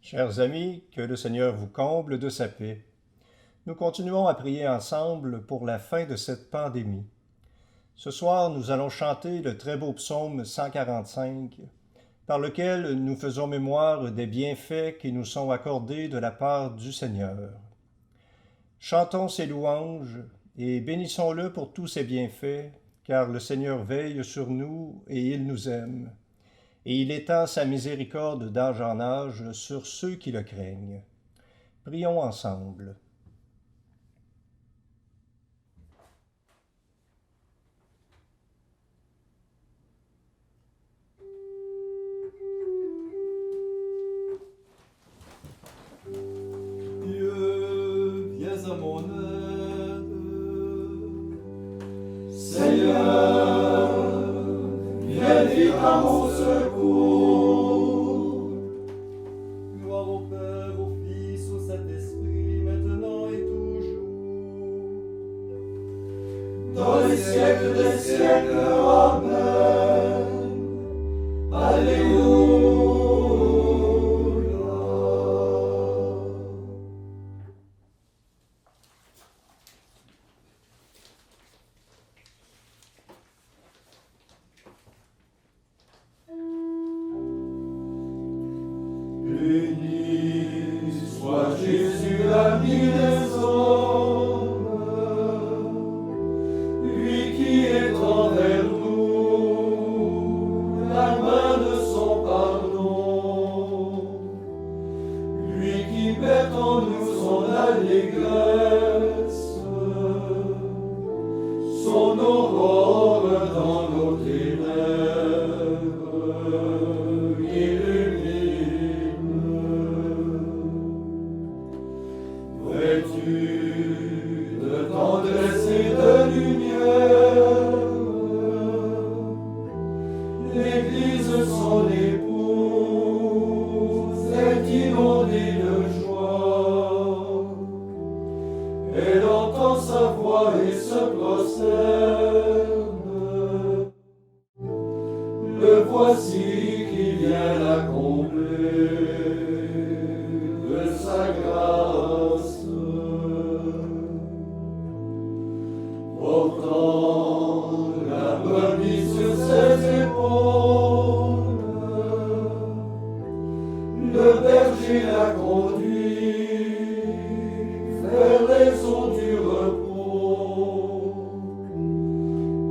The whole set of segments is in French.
Chers amis, que le Seigneur vous comble de sa paix. Nous continuons à prier ensemble pour la fin de cette pandémie. Ce soir, nous allons chanter le très beau psaume 145, par lequel nous faisons mémoire des bienfaits qui nous sont accordés de la part du Seigneur. Chantons ses louanges et bénissons-le pour tous ses bienfaits, car le Seigneur veille sur nous et il nous aime. Et il étend sa miséricorde d'âge en âge sur ceux qui le craignent. Prions ensemble. Dieu, viens à mon aide. Seigneur, viens vite à mon secours. Gloire au Père, au Fils, au Saint-Esprit, maintenant et toujours. Dans les siècles des siècles, Amen. Alléluia. Béni soit Jésus, l'ami des hommes, lui qui est envers nous la main de son pardon, lui qui met en nous son allégresse, son aurore dans nos ténèbres, illumine. Vêtu de tendresse et de lumière, l'Église son épouse est inondée de joie. Elle entend sa voix et se prosterne. Le voici qui vient la combler de sa grâce. Portant la brebis sur ses épaules, le berger la conduit vers les eaux du repos.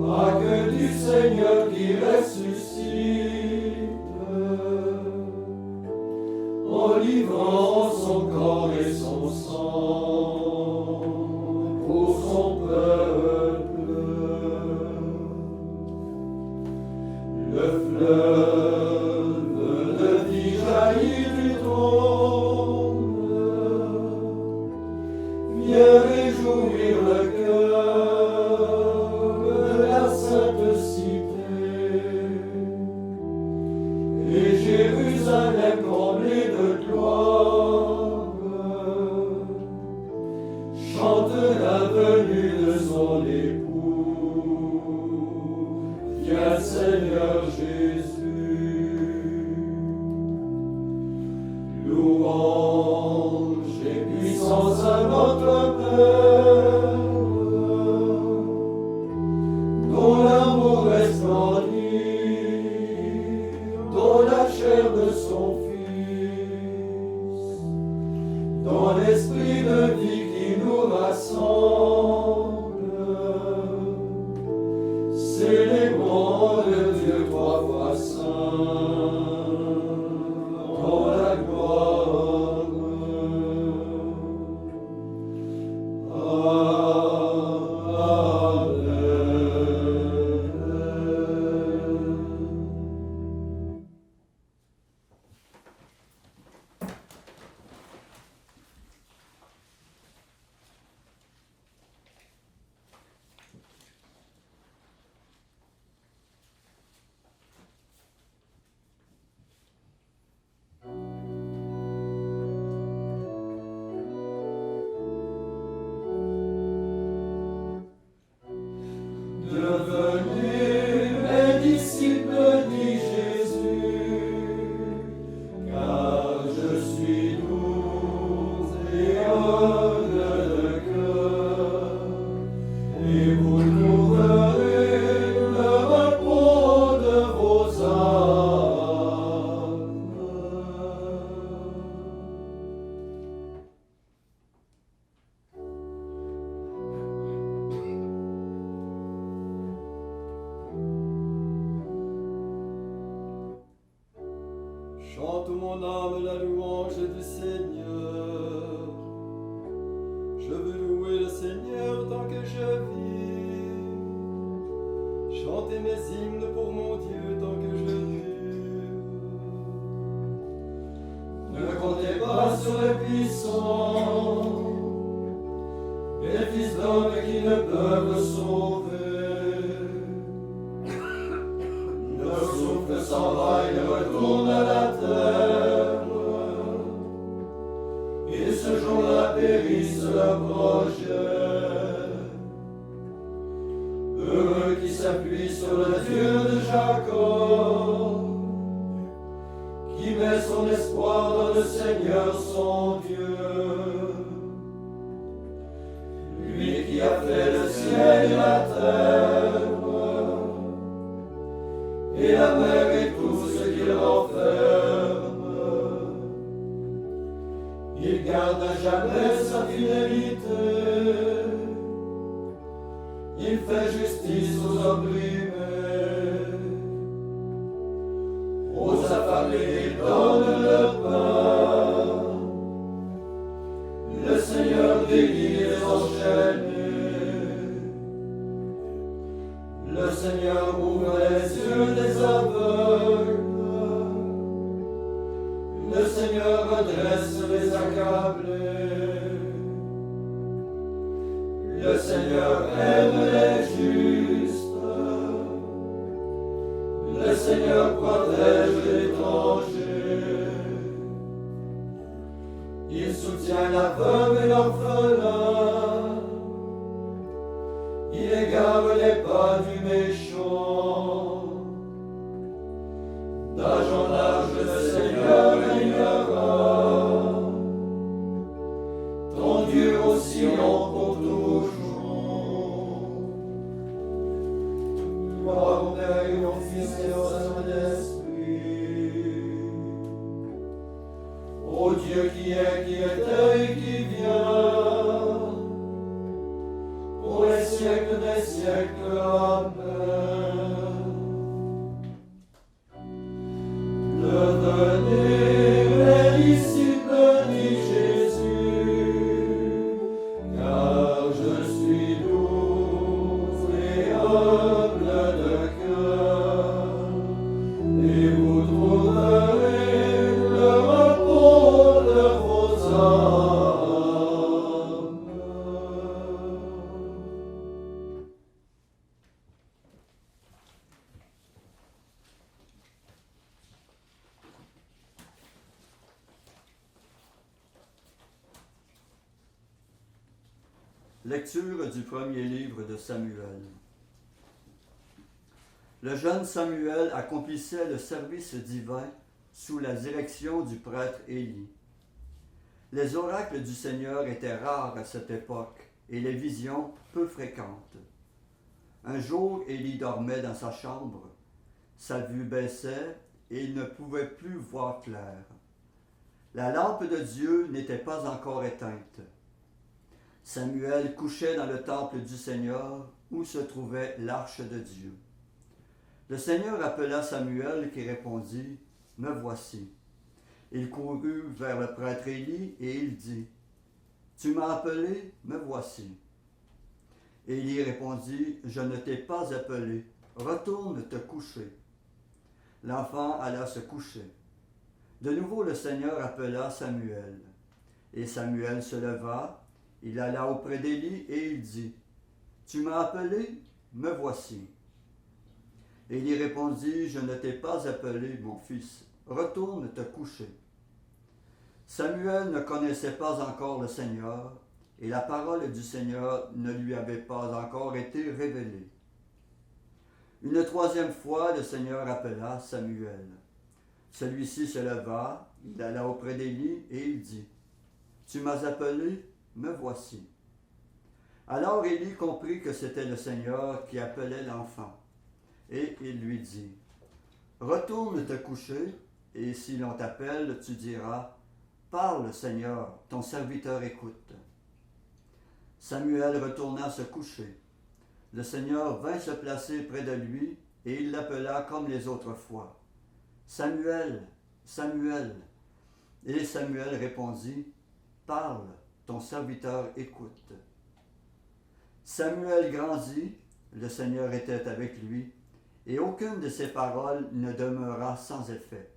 Pas que du Seigneur qui ressuscite, en livrant son corps et son sang pour son peuple. Le fleuve de vie jaillit du trône, vient réjouir le cœur de la sainte cité. Et Jérusalem comblée de gloire chante la venue de son époux. Viens Seigneur Jésus. Louange et puissance à notre Père, dont l'amour resplendit dans la chair de son Fils, dans l'esprit de vie qui nous rassemble, célébrons le Dieu trois fois saint, dans la gloire. mon âme la louange du Seigneur. Je veux louer le Seigneur tant que je vis. Chanter mes hymnes pour mon Dieu tant que je dure. Ne comptez pas sur les puissants, les fils d'hommes qui ne peuvent sauver. Leur souffle s'en va et retourne à la terre. Et ce jour-là périssent leurs projets. Heureux qui s'appuie sur le Dieu de Jacob, qui met son espoir dans le Seigneur son Dieu. Lui qui a fait le ciel et la terre, et la mer et tout ce qu'il renferme. Il garde à jamais sa fidélité. Il fait justice aux opprimés. Aux affamés, il donne le pain. Le Seigneur délie les enchaînés. Le Seigneur ouvre les yeux des aveugles. Le Seigneur redresse les accablés. Le Seigneur aime les justes. Le Seigneur protège l'étranger. Il soutient l'aveugle et l'orphelin. Il égare les pas du méchant. D'âge en âge, le Seigneur régnera. Ton Dieu au Sion pour toujours. Gloire au Père et au Fils et au Saint-Esprit. Ô Dieu qui était et qui vient, pour les siècles des siècles. Amen. Le venez, les disciples, dit Jésus, car je suis doux et humble de cœur, et vous trouverez le repos de vos âmes. Lecture du premier livre de Samuel. Le jeune Samuel accomplissait le service divin sous la direction du prêtre Élie. Les oracles du Seigneur étaient rares à cette époque et les visions peu fréquentes. Un jour, Élie dormait dans sa chambre. Sa vue baissait et il ne pouvait plus voir clair. La lampe de Dieu n'était pas encore éteinte. Samuel couchait dans le temple du Seigneur où se trouvait l'arche de Dieu. Le Seigneur appela Samuel qui répondit « Me voici ». Il courut vers le prêtre Élie et il dit « Tu m'as appelé, me voici ». Élie répondit « Je ne t'ai pas appelé, retourne te coucher ». L'enfant alla se coucher. De nouveau le Seigneur appela Samuel. Et Samuel se leva. Il alla auprès d'Élie et il dit « Tu m'as appelé, me voici ». Élie répondit « Je ne t'ai pas appelé, mon fils, retourne te coucher ». Samuel ne connaissait pas encore le Seigneur, et la parole du Seigneur ne lui avait pas encore été révélée. Une troisième fois, le Seigneur appela Samuel. Celui-ci se leva, il alla auprès d'Élie et il dit « Tu m'as appelé, me voici ». Alors Élie comprit que c'était le Seigneur qui appelait l'enfant, et il lui dit « Retourne te coucher, et si l'on t'appelle, tu diras « Parle, Seigneur, ton serviteur écoute ». Samuel retourna se coucher. Le Seigneur vint se placer près de lui, et il l'appela comme les autres fois. « Samuel, Samuel » Et Samuel répondit, « Parle, ton serviteur écoute. » Samuel grandit, le Seigneur était avec lui, et aucune de ses paroles ne demeura sans effet.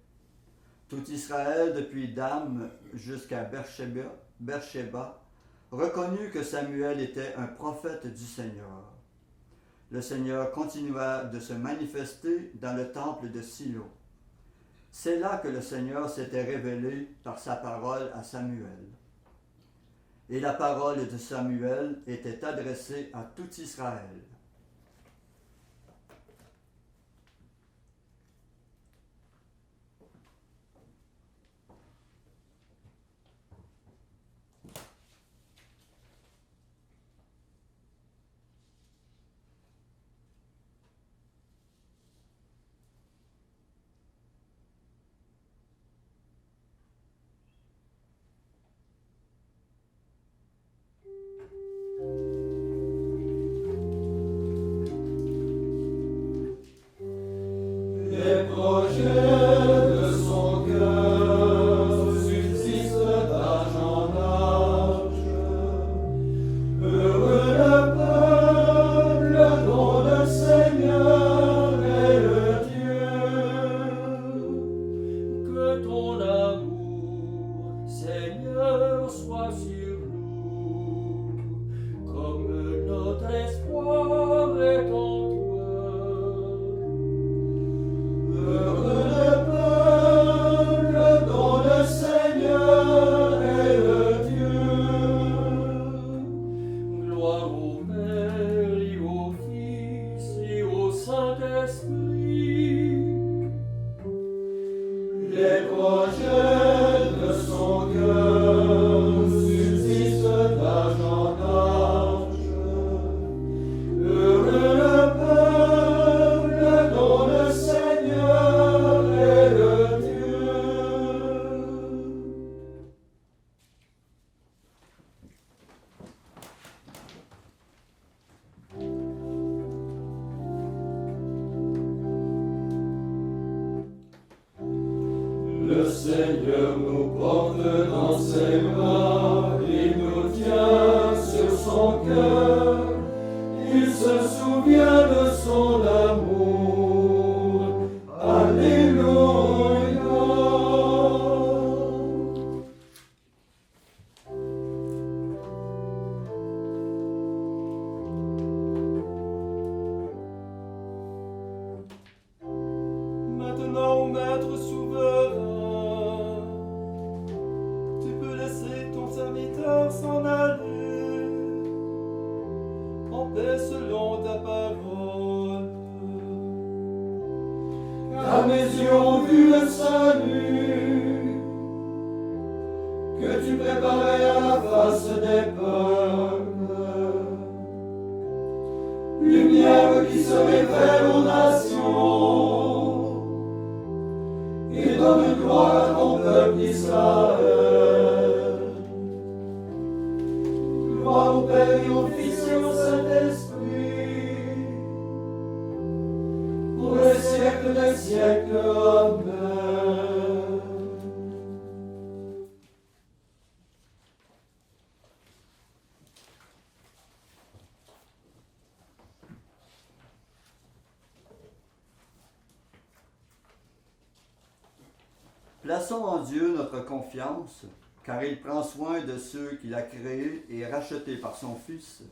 Tout Israël, depuis Dan jusqu'à Beersheba, reconnut que Samuel était un prophète du Seigneur. Le Seigneur continua de se manifester dans le temple de Silo. C'est là que le Seigneur s'était révélé par sa parole à Samuel. Et la parole de Samuel était adressée à tout Israël. Les projets de son cœur subsistent d'âge en âge. Heureux le peuple dont le Seigneur est le Dieu. Que ton amour, Seigneur, soit sur nous, comme notre espoir est en toi. Heureux le peuple dont le Seigneur est le Dieu. Gloire au Père et au Fils et au Saint-Esprit. Les projets de son cœur subsistent d'âge en âge. Heureux le peuple dont le Seigneur est le Dieu. Le Seigneur nous porte dans ses bras, il nous tient sur son cœur, il se souvient de son amour. Alléluia. Maintenant, Maître souverain, tu peux laisser ton serviteur s'en aller en paix selon ta parole. Car mes yeux ont vu le salut que tu préparais à la face des peuples, lumière qui se révèle aux nations et donne gloire à ton peuple Israël. Gloire au Père et au Fils et au Saint-Esprit, pour le siècle des siècles. Amen. Plaçons en Dieu notre confiance, car il prend soin de ceux qu'il a créés et rachetés par son Fils,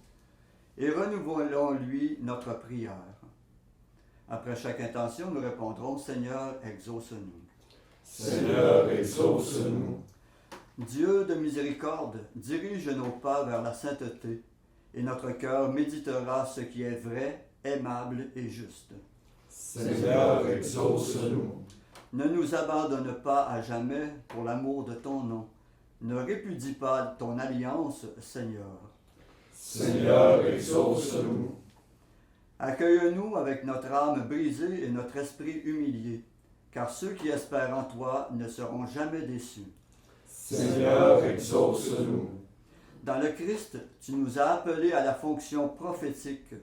et renouvelons-lui notre prière. Après chaque intention, nous répondrons, Seigneur, exauce-nous. Seigneur, exauce-nous. Dieu de miséricorde, dirige nos pas vers la sainteté, et notre cœur méditera ce qui est vrai, aimable et juste. Seigneur, exauce-nous. Ne nous abandonne pas à jamais pour l'amour de ton nom. Ne répudie pas ton alliance, Seigneur. Seigneur, exauce-nous. Accueille-nous avec notre âme brisée et notre esprit humilié, car ceux qui espèrent en toi ne seront jamais déçus. Seigneur, exauce-nous. Dans le Christ, tu nous as appelés à la fonction prophétique.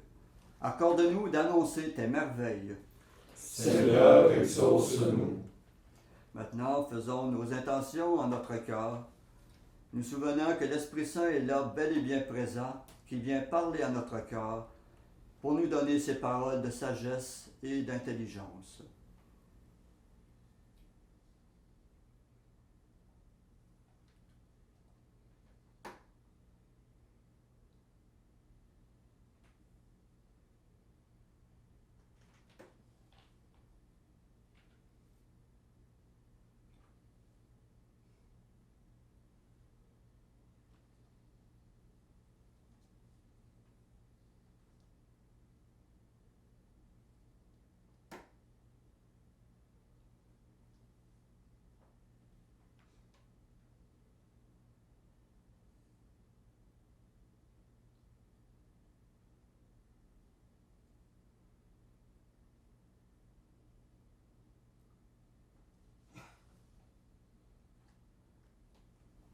Accorde-nous d'annoncer tes merveilles. Seigneur, exauce-nous. Maintenant, faisons nos intentions en notre cœur, nous souvenant que l'Esprit Saint est là bel et bien présent, qui vient parler à notre cœur pour nous donner ses paroles de sagesse et d'intelligence.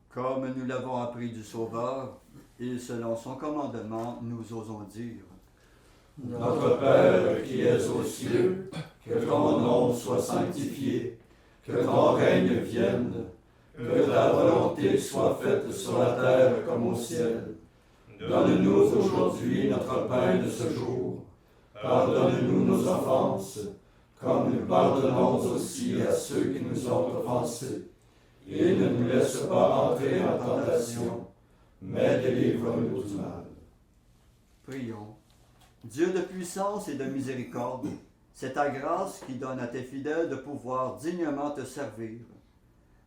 Comme nous l'avons appris du Sauveur, et selon son commandement, nous osons dire: Notre Père qui es aux cieux, que ton nom soit sanctifié, que ton règne vienne, que ta volonté soit faite sur la terre comme au ciel. Donne-nous aujourd'hui notre pain de ce jour. Pardonne-nous nos offenses, comme nous pardonnons aussi à ceux qui nous ont offensés. Et ne nous laisse pas entrer en tentation, mais délivre-nous du mal. Prions. Dieu de puissance et de miséricorde, c'est ta grâce qui donne à tes fidèles de pouvoir dignement te servir.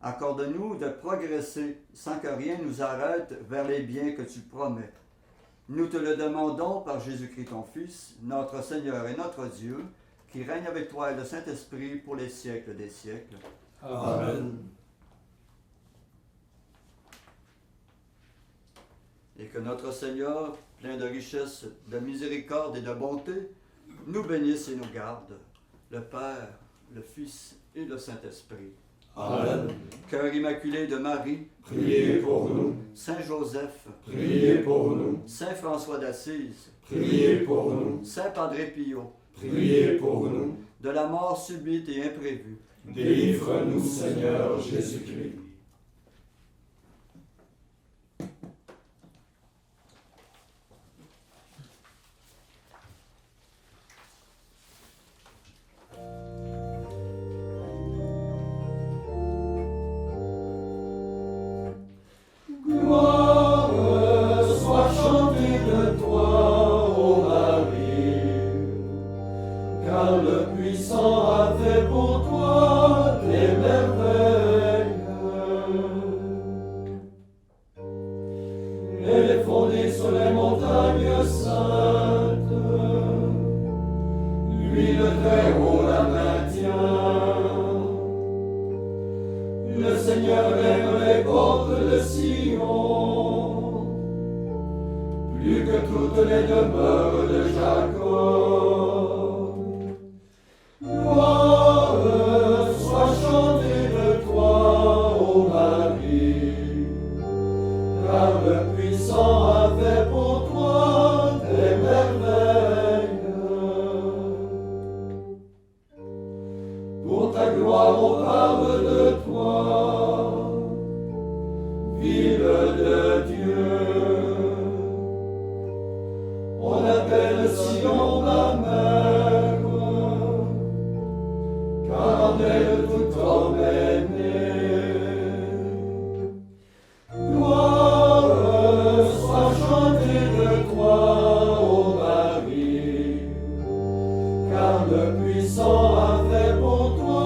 Accorde-nous de progresser sans que rien nous arrête vers les biens que tu promets. Nous te le demandons par Jésus-Christ ton Fils, notre Seigneur et notre Dieu, qui règne avec toi et le Saint-Esprit pour les siècles des siècles. Amen. Et que notre Seigneur, plein de richesse, de miséricorde et de bonté, nous bénisse et nous garde, le Père, le Fils et le Saint-Esprit. Amen. Cœur immaculé de Marie, Priez pour nous. Saint Joseph, Priez pour nous. Saint François d'Assise, Priez pour nous. Saint Padre Pio, Priez pour nous. de la mort subite et imprévue. Délivre-nous, Seigneur Jésus-Christ. Gloire soit chantée de toi, ô Marie, car le puissant a fait pour toi des merveilles. Elle est fondée sur les montagnes saintes, lui le Très-Haut la maintient. Le Seigneur aime les côtes de Sion, plus que toutes les demeures de Jacob. Gloire soit chantée de toi, ô Marie, car le puissant a fait pour toi des merveilles. Pour ta gloire on parle de toi, ville de Dieu. On appelle Sion ma mère, car en elle tout homme est né. Gloire soit chantée de toi, ô Marie, car le puissant a fait pour toi